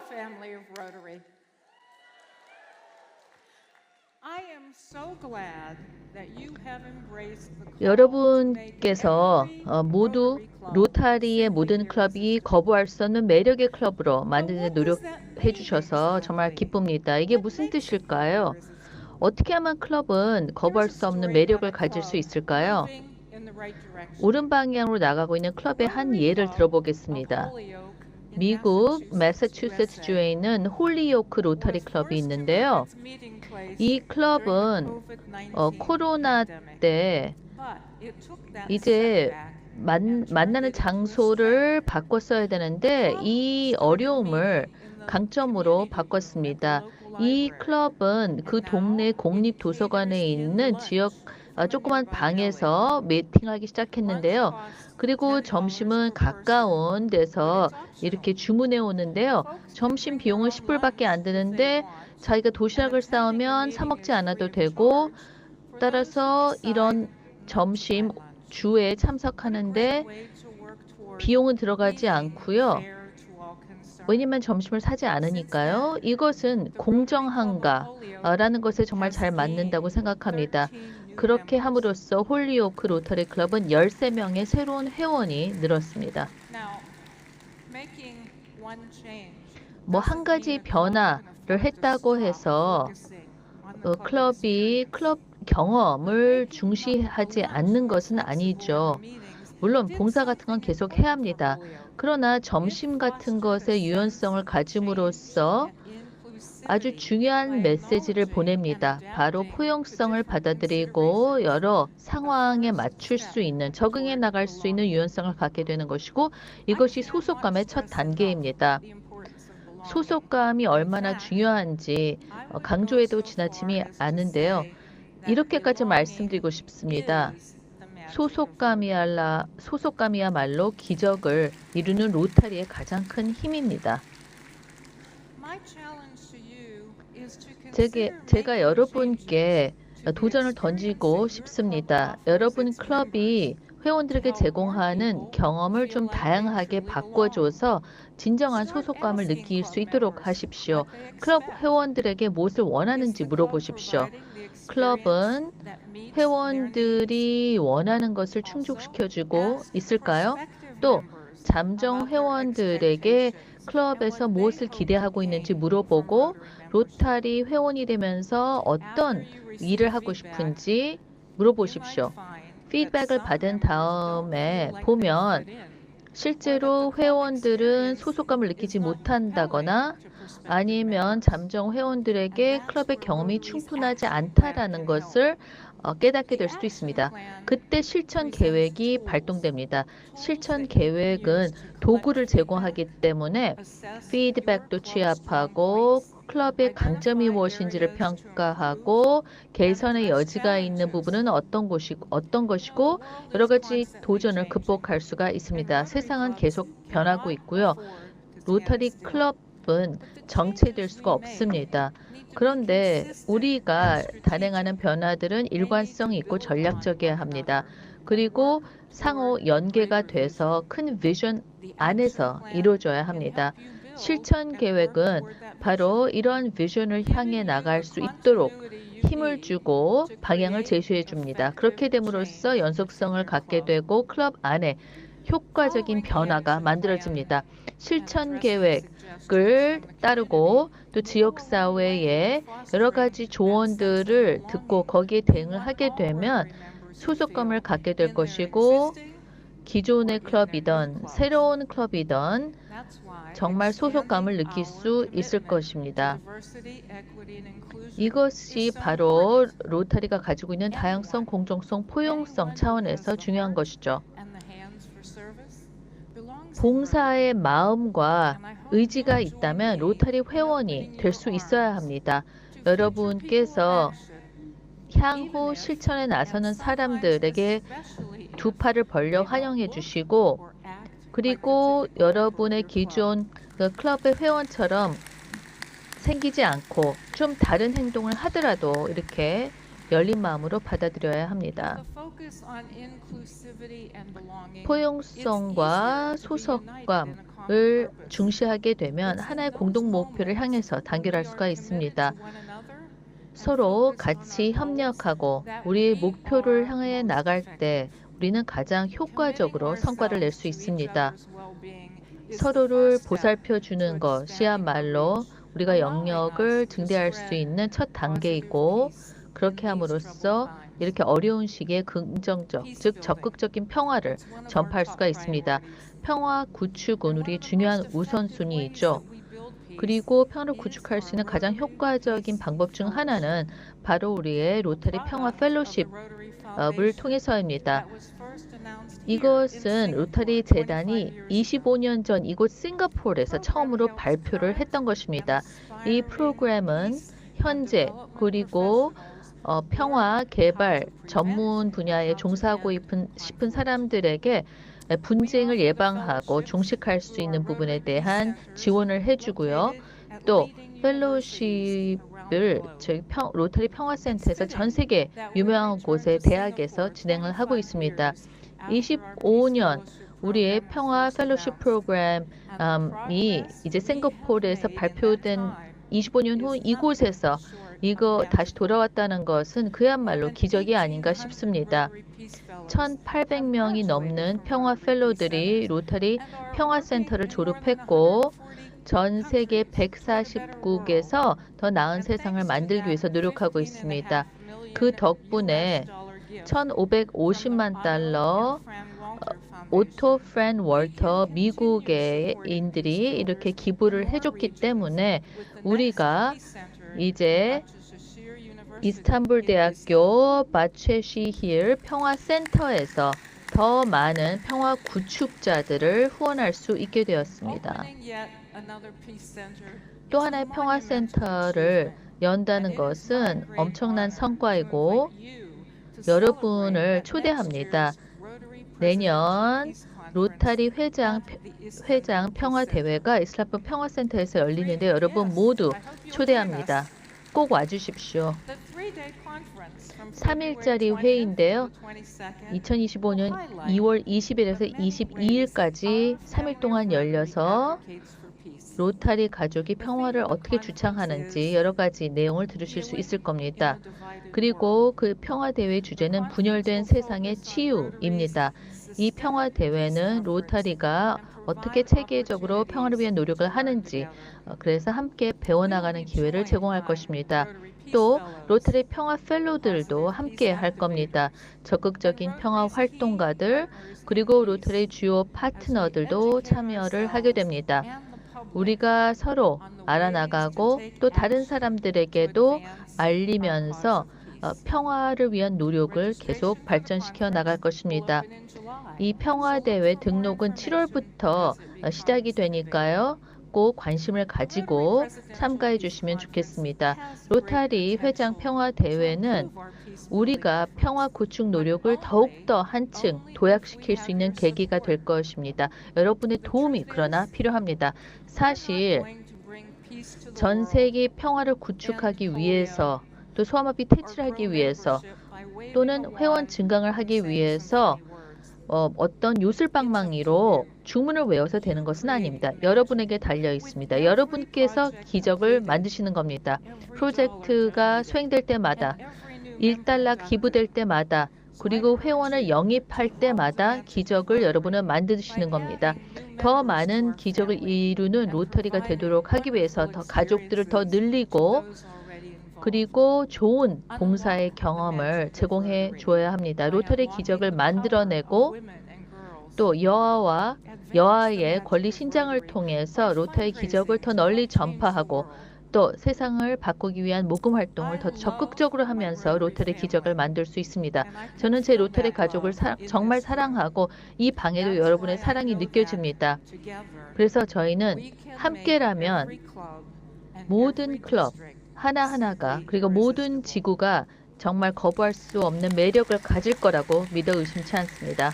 family of Rotary. I am so glad that you have embraced the call to make 여러분께서 every 모두 Rotary club 로타리의 모든 simply 클럽이 irresistible. 거부할 수 없는 매력의 클럽으로 But 만드는 what 데 does that 노력해 mean 주셔서 정말 exactly? 기쁩니다. 이게 What 무슨 makes a club 뜻일까요? irresistible? 어떻게 하면 클럽은 Here's 거부할 a 수 없는 story about 매력을 a 가질 수 club 있을까요? moving in the right direction. 옳은 방향으로 나가고 있는 클럽의 한 Rotary 예를 Club of 들어보겠습니다. Holyoke in 미국 Massachusetts, 매사추세츠주에 USA, 있는 홀리오크 로타리 was 클럽이 forced to move 있는데요. its meeting place 이 during the 클럽은 COVID-19 코로나 pandemic. 때 But it took that 이제 setback and turned 만나는 it into a 장소를 strength. 바꿨어야 되는데 이 어려움을 강점으로 바꿨습니다. 이 클럽은 그 동네 공립 도서관에 있는 지역 조그만 방에서 미팅하기 시작했는데요. 그리고 점심은 가까운 데서 이렇게 주문해 오는데요. 점심 비용은 10불밖에 안 드는데 자기가 도시락을 싸우면 사 먹지 않아도 되고, 따라서 이런 점심 주에 참석하는데 비용은 들어가지 않고요. 왜냐면 점심을 사지 않으니까요. 이것은 공정한가라는 것에 정말 잘 맞는다고 생각합니다. 그렇게 함으로써 홀리오크 로터리 클럽은 13명의 새로운 회원이 늘었습니다. 뭐 한 가지 변화를 했다고 해서 클럽이 클럽 경험을 중시하지 않는 것은 아니죠. 물론 봉사 같은 건 계속 해야 합니다. 그러나 점심 같은 것의 유연성을 가짐으로써 아주 중요한 메시지를 보냅니다. 바로 포용성을 받아들이고 여러 상황에 맞출 수 있는, 적응해 나갈 수 있는 유연성을 갖게 되는 것이고, 이것이 소속감의 첫 단계입니다. 소속감이 얼마나 중요한지 강조해도 지나침이 않은데요. 이렇게까지 말씀드리고 싶습니다. 소속감이야말로 기적을 이루는 로타리의 가장 큰 힘입니다. 제가 여러분께 도전을 던지고 싶습니다. 여러분 클럽이 회원들에게 제공하는 경험을 좀 다양하게 바꿔줘서 진정한 소속감을 느낄 수 있도록 하십시오. 클럽 회원들에게 무엇을 원하는지 물어보십시오. 클럽은 회원들이 원하는 것을 충족시켜주고 있을까요? 또 잠정 회원들에게 클럽에서 무엇을 기대하고 있는지 물어보고, 로타리 회원이 되면서 어떤 일을 하고 싶은지 물어보십시오. 피드백을 받은 다음에 보면 실제로 회원들은 소속감을 느끼지 못한다거나 아니면 잠정 회원들에게 클럽의 경험이 충분하지 않다라는 것을 깨닫게 될 수도 있습니다. 그때 실천 계획이 발동됩니다. 실천 계획은 도구를 제공하기 때문에 피드백도 취합하고 클럽의 강점이 무엇인지를 평가하고 개선의 여지가 있는 부분은 어떤 것이고 여러 가지 도전을 극복할 수가 있습니다. 세상은 계속 변하고 있고요. 로터리 클럽은 정체될 수가 없습니다. 그런데 우리가 단행하는 변화들은 일관성이 있고 전략적이어야 합니다. 그리고 상호 연계가 돼서 큰 비전 안에서 이루어져야 합니다. 실천 계획은 바로 이런 비전을 향해 나갈 수 있도록 힘을 주고 방향을 제시해 줍니다. 그렇게 됨으로써 연속성을 갖게 되고 클럽 안에 효과적인 변화가 만들어집니다. 실천 계획을 따르고 또 지역사회의 여러 가지 조언들을 듣고 거기에 대응을 하게 되면 소속감을 갖게 될 것이고, 기존의 클럽이든 새로운 클럽이든 정말 소속감을 느낄 수 있을 것입니다. 이것이 바로 로타리가 가지고 있는 다양성, 공정성, 포용성 차원에서 중요한 것이죠. 봉사의 마음과 의지가 있다면 로타리 회원이 될 수 있어야 합니다. 여러분께서 향후 실천에 나서는 사람들에게 두 팔을 벌려 환영해 주시고, 그리고 여러분의 기존 클럽의 회원처럼 생기지 않고 좀 다른 행동을 하더라도 이렇게 열린 마음으로 받아들여야 합니다. 포용성과 소속감을 중시하게 되면 하나의 공동 목표를 향해서 단결할 수가 있습니다. 서로 같이 협력하고 우리의 목표를 향해 나갈 때 우리는 가장 효과적으로 성과를 낼 수 있습니다. 서로를 보살펴 주는 것이야말로 우리가 영역을 증대할 수 있는 첫 단계이고, 그렇게 함으로써 이렇게 어려운 시기에 긍정적, 즉 적극적인 평화를 전파할 수가 있습니다. 평화 구축은 우리 중요한 우선순위이죠. 그리고 평화를 구축할 수 있는 가장 효과적인 방법 중 하나는 바로 우리의 로터리 평화 펠로십을 통해서입니다. 이것은 로터리 재단이 25년 전 이곳 싱가포르에서 처음으로 발표를 했던 것입니다. 이 프로그램은 현재 그리고 평화 개발 전문 분야에 종사하고 싶은 사람들에게 분쟁을 예방하고 종식할 수 있는 부분에 대한 지원을 해주고요. 또 펠로십을 저희 로터리 평화센터에서 전 세계 유명한 곳의 대학에서 진행을 하고 있습니다. 25년 우리의 평화 펠로십 프로그램이 이제 싱가포르에서 발표된 25년 후 이곳에서 이거 다시 돌아왔다는 것은 그야말로 기적이 아닌가 싶습니다. 1,800명이 넘는 평화 펠로들이 로터리 평화센터를 졸업했고 전 세계 140국에서 더 나은 세상을 만들기 위해서 노력하고 있습니다. 그 덕분에 1,550만 달러 오토 프렌 월터 미국인들이 이렇게 기부를 해줬기 때문에 우리가 이제 이스탄불 대학교 바체시힐 평화센터에서 더 많은 평화 구축자들을 후원할 수 있게 되었습니다. 또 하나의 평화센터를 연다는 것은 엄청난 성과이고 여러분을 초대합니다. 내년 로타리 회장 평화대회가 이스탄불 평화센터에서 열리는데 여러분 모두 초대합니다. 꼭 와주십시오. 3일짜리 회의인데요. 2025년 2월 20일에서 22일까지 3일 동안 열려서 로타리 가족이 평화를 어떻게 주창하는지 여러 가지 내용을 들으실 수 있을 겁니다. 그리고 그 평화대회 주제는 분열된 세상의 치유입니다. 이 평화대회는 로타리가 어떻게 체계적으로 평화를 위한 노력을 하는지 그래서 함께 배워나가는 기회를 제공할 것입니다. 또 로타리 평화 펠로들도 함께 할 겁니다. 적극적인 평화 활동가들 그리고 로타리 주요 파트너들도 참여를 하게 됩니다. 우리가 서로 알아나가고 또 다른 사람들에게도 알리면서 평화를 위한 노력을 계속 발전시켜 나갈 것입니다. 이 평화대회 등록은 7월부터 시작이 되니까요. 꼭 관심을 가지고 참가해 주시면 좋겠습니다. 로타리 회장 평화대회는 우리가 평화 구축 노력을 더욱더 한층 도약시킬 수 있는 계기가 될 것입니다. 여러분의 도움이 그러나 필요합니다. 사실 전 세계 평화를 구축하기 위해서 또 소아마비 퇴치를 하기 위해서 또는 회원 증강을 하기 위해서 어떤 요술방망이로 주문을 외워서 되는 것은 아닙니다. 여러분에게 달려 있습니다. 여러분께서 기적을 만드시는 겁니다. 프로젝트가 수행될 때마다 1달러 기부될 때마다 그리고 회원을 영입할 때마다 기적을 여러분은 만드시는 겁니다. 더 많은 기적을 이루는 로터리가 되도록 하기 위해서 더 가족들을 더 늘리고 그리고 좋은 봉사의 경험을 제공해 주어야 합니다. 로터리 기적을 만들어내고 또 여아의 권리 신장을 통해서 로터리 기적을 더 널리 전파하고 또 세상을 바꾸기 위한 모금 활동을 더 적극적으로 하면서 로터리 기적을 만들 수 있습니다. 저는 제 로터리 가족을 정말 사랑하고 이 방에도 여러분의 사랑이 느껴집니다. 그래서 저희는 함께라면 모든 클럽 하나하나가 그리고 모든 지구가 정말 거부할 수 없는 매력을 가질 거라고 믿어 의심치 않습니다.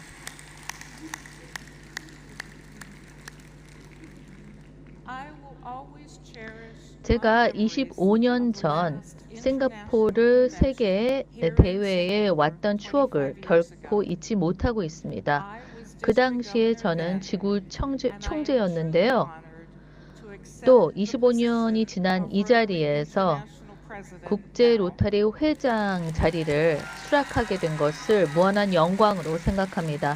제가 25년 전 싱가포르 세계 대회에 왔던 추억을 결코 잊지 못하고 있습니다. 그 당시에 저는 지구 총재였는데요. 또 25년이 지난 이 자리에서 국제 로터리 회장 자리를 수락하게 된 것을 무한한 영광으로 생각합니다.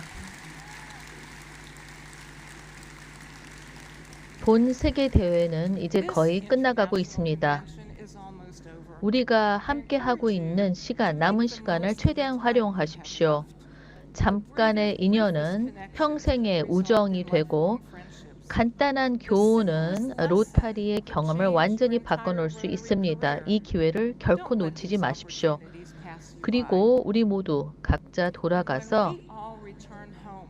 본 세계 대회는 이제 거의 끝나가고 있습니다. 우리가 함께 하고 있는 남은 시간을 최대한 활용하십시오. 잠깐의 인연은 평생의 우정이 되고 간단한 교훈은 로타리의 경험을 완전히 바꿔놓을 수 있습니다. 이 기회를 결코 놓치지 마십시오. 그리고 우리 모두 각자 돌아가서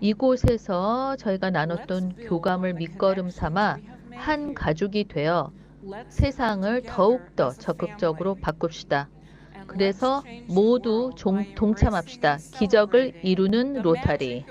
이곳에서 저희가 나눴던 교감을 밑거름 삼아 한 가족이 되어 세상을 더욱더 적극적으로 바꿉시다. 그래서 모두 동참합시다. 기적을 이루는 로타리.